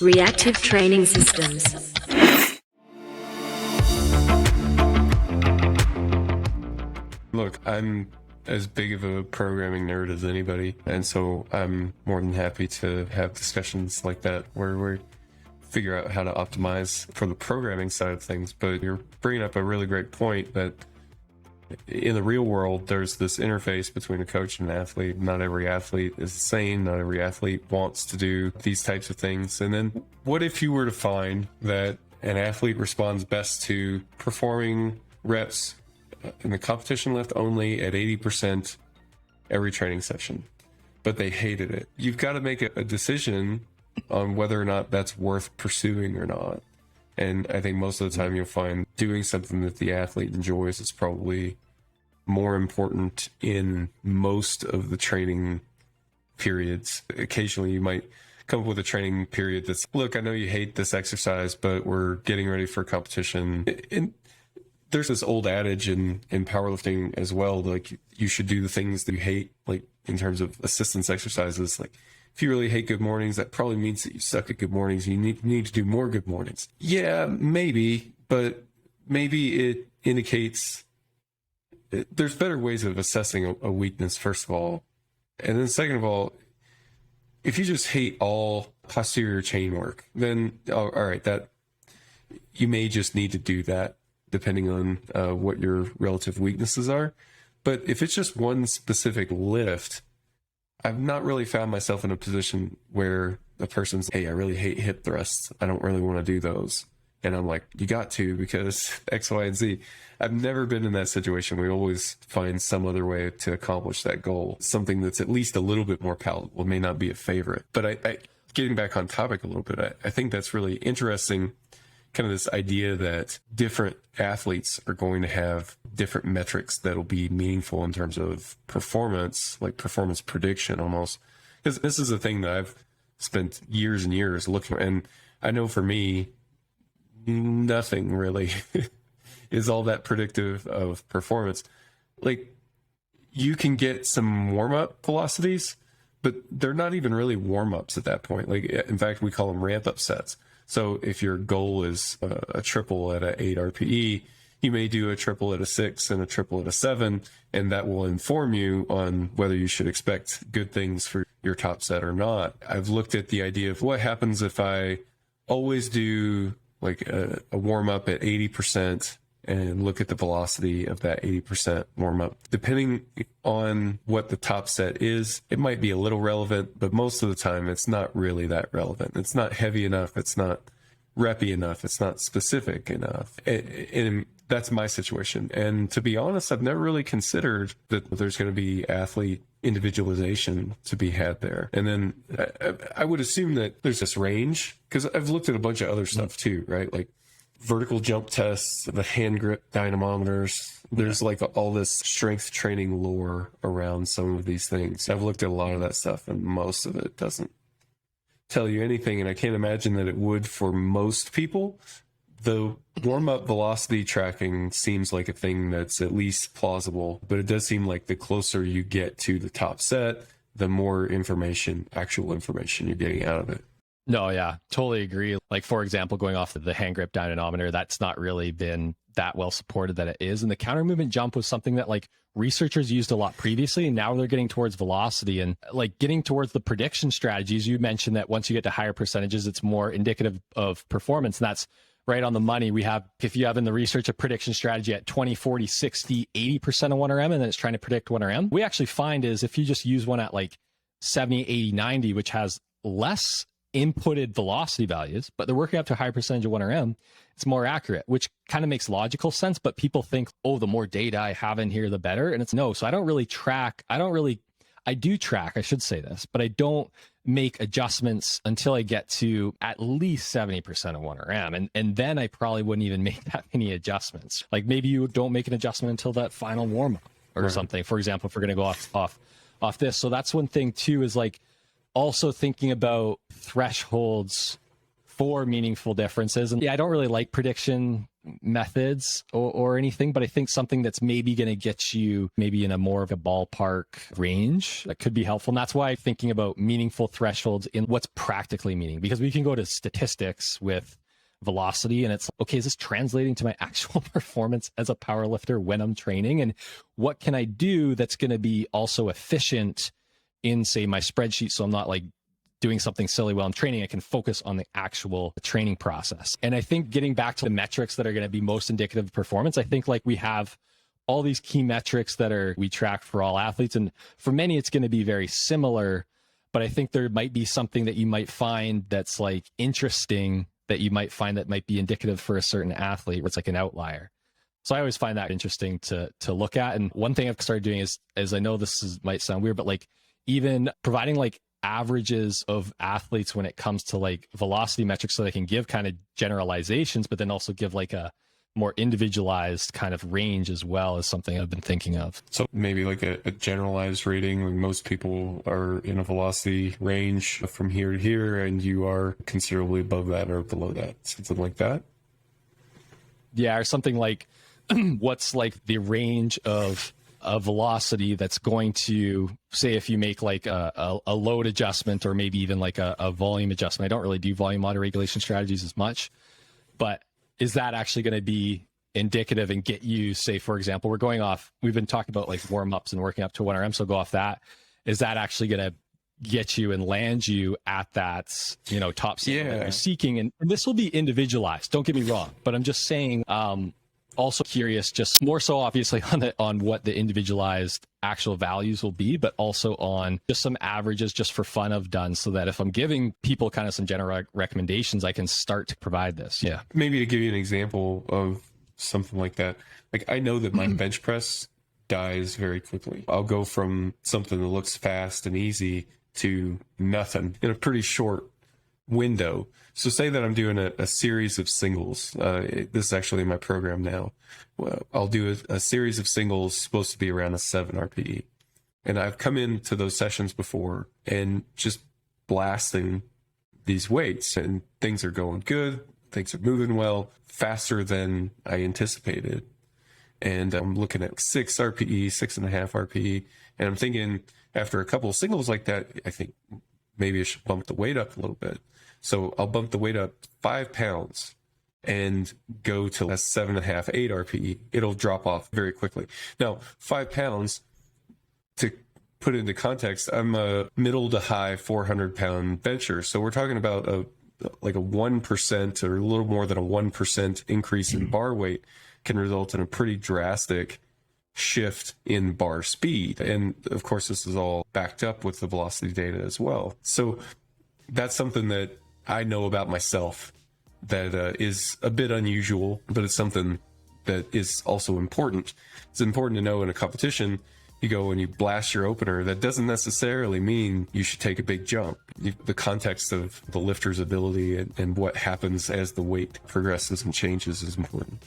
Reactive training systems. Look, I'm as big of a programming nerd as anybody, and so I'm more than happy to have discussions like that where we figure out how to optimize for the programming side of things. But you're bringing up a really great point that in the real world, there's this interface between a coach and an athlete. Not every athlete is the same. Not every athlete wants to do these types of things. And then what if you were to find that an athlete responds best to performing reps in the competition lift only at 80% every training session, but they hated it? You've got to make a decision on whether or not that's worth pursuing or not. And I think most of the time you'll find doing something that the athlete enjoys is probably more important in most of the training periods. Occasionally you might come up with a training period that's, look, I know you hate this exercise, but we're getting ready for competition. And there's this old adage in powerlifting as well, like you should do the things that you hate, like in terms of assistance exercises. Like if you really hate good mornings, that probably means that you suck at good mornings. You need to do more good mornings. Yeah, maybe, but maybe it indicates there's better ways of assessing a weakness, first of all. And then second of all, if you just hate all posterior chain work, then all right, that you may just need to do that depending on what your relative weaknesses are. But if it's just one specific lift, I've not really found myself in a position where the person's, hey, I really hate hip thrusts. I don't really want to do those. And I'm like, you got to, because X, Y, and Z. I've never been in that situation. We always find some other way to accomplish that goal. Something that's at least a little bit more palatable. It may not be a favorite. But I getting back on topic a little bit, I think that's really interesting. Kind of this idea that different athletes are going to have different metrics that'll be meaningful in terms of performance, like performance prediction almost. Because this is a thing that I've spent years and years looking at. And I know for me, nothing really is all that predictive of performance. Like you can get some warm-up velocities, but they're not even really warm-ups at that point. Like in fact, we call them ramp-up sets. So if your goal is a triple at a 8 RPE, you may do a triple at a 6 and a triple at a 7, and that will inform you on whether you should expect good things for your top set or not. I've looked at the idea of what happens if I always do like a warm up at 80% and look at the velocity of that 80% warm up. Depending on what the top set is, it might be a little relevant, but most of the time it's not really that relevant. It's not heavy enough. It's not reppy enough. It's not specific enough. And that's my situation. And to be honest, I've never really considered that there's going to be athlete individualization to be had there. And then I would assume that there's this range, because I've looked at a bunch of other stuff too, right? Like vertical jump tests, the hand grip dynamometers. There's like all this strength training lore around some of these things. I've looked at a lot of that stuff, and most of it doesn't tell you anything. And I can't imagine that it would for most people. The warm-up velocity tracking seems like a thing that's at least plausible, but it does seem like the closer you get to the top set, the more information, actual information you're getting out of it. No, yeah, totally agree. Like, for example, going off of the hand grip dynamometer, that's not really been that well supported that it is. And the counter movement jump was something that like researchers used a lot previously, and now they're getting towards velocity and like getting towards the prediction strategies. You mentioned that once you get to higher percentages, it's more indicative of performance. And that's right on the money. We have, if you have in the research a prediction strategy at 20, 40, 60, 80% of 1RM, and then it's trying to predict 1RM, we actually find is if you just use one at like 70, 80, 90, which has less inputted velocity values, but they're working up to a higher percentage of 1RM, it's more accurate, which kind of makes logical sense. But people think, oh, the more data I have in here, the better. And it's no. So I don't really track. I do track, I should say this, but I don't make adjustments until I get to at least 70% of 1RM. And then I probably wouldn't even make that many adjustments. Like maybe you don't make an adjustment until that final warm up or something, for example, if we're going to go off this. So that's one thing too, is like also thinking about thresholds for meaningful differences. And yeah, I don't really like prediction methods or anything, but I think something that's maybe going to get you maybe in a more of a ballpark range that could be helpful. And that's why I'm thinking about meaningful thresholds in what's practically meaning, because we can go to statistics with velocity and it's okay, is this translating to my actual performance as a power lifter when I'm training? And what can I do that's going to be also efficient in, say, my spreadsheet, so I'm not like doing something silly while I'm training? I can focus on the actual training process. And I think getting back to the metrics that are going to be most indicative of performance, I think like we have all these key metrics that we track for all athletes. And for many, it's going to be very similar, but I think there might be something that you might find that's like interesting, that you might find that might be indicative for a certain athlete, where it's like an outlier. So I always find that interesting to look at. And one thing I've started doing is I know might sound weird, but like even providing like averages of athletes when it comes to like velocity metrics, so they can give kind of generalizations, but then also give like a more individualized kind of range as well, as something I've been thinking of. So maybe like a generalized rating, where most people are in a velocity range from here to here, and you are considerably above that or below that, something like that. Yeah, or something like what's like the range of a velocity that's going to, say, if you make like a load adjustment or maybe even like a volume adjustment. I don't really do volume auto-regulation strategies as much, but is that actually going to be indicative and get you, say, for example, we've been talking about like warm-ups and working up to 1RM, so go off that. Is that actually going to get you and land you at that, top signal that you're seeking? And this will be individualized, don't get me wrong, but I'm just saying, also curious, just more so obviously on what the individualized actual values will be, but also on just some averages just for fun I've done, so that if I'm giving people kind of some general recommendations, I can start to provide this. Yeah. Maybe to give you an example of something like that, like I know that my bench press dies very quickly. I'll go from something that looks fast and easy to nothing in a pretty short window. So say that I'm doing a series of singles. This is actually in my program now. Well, I'll do a series of singles supposed to be around a 7 RPE. And I've come into those sessions before and just blasting these weights, and things are going good. Things are moving well, faster than I anticipated. And I'm looking at 6 RPE, 6.5 RPE. And I'm thinking, after a couple of singles like that, I think maybe I should bump the weight up a little bit. So I'll bump the weight up 5 pounds and go to a 7.5, 8 RPE. It'll drop off very quickly. Now, 5 pounds, to put into context, I'm a middle to high 400-pound bencher. So we're talking about a 1% or a little more than a 1% increase in bar weight can result in a pretty drastic shift in bar speed. And of course, this is all backed up with the velocity data as well. So that's something that I know about myself that is a bit unusual, but it's something that is also important. It's important to know in a competition. You go and you blast your opener, that doesn't necessarily mean you should take a big jump. The context of the lifter's ability and what happens as the weight progresses and changes is important.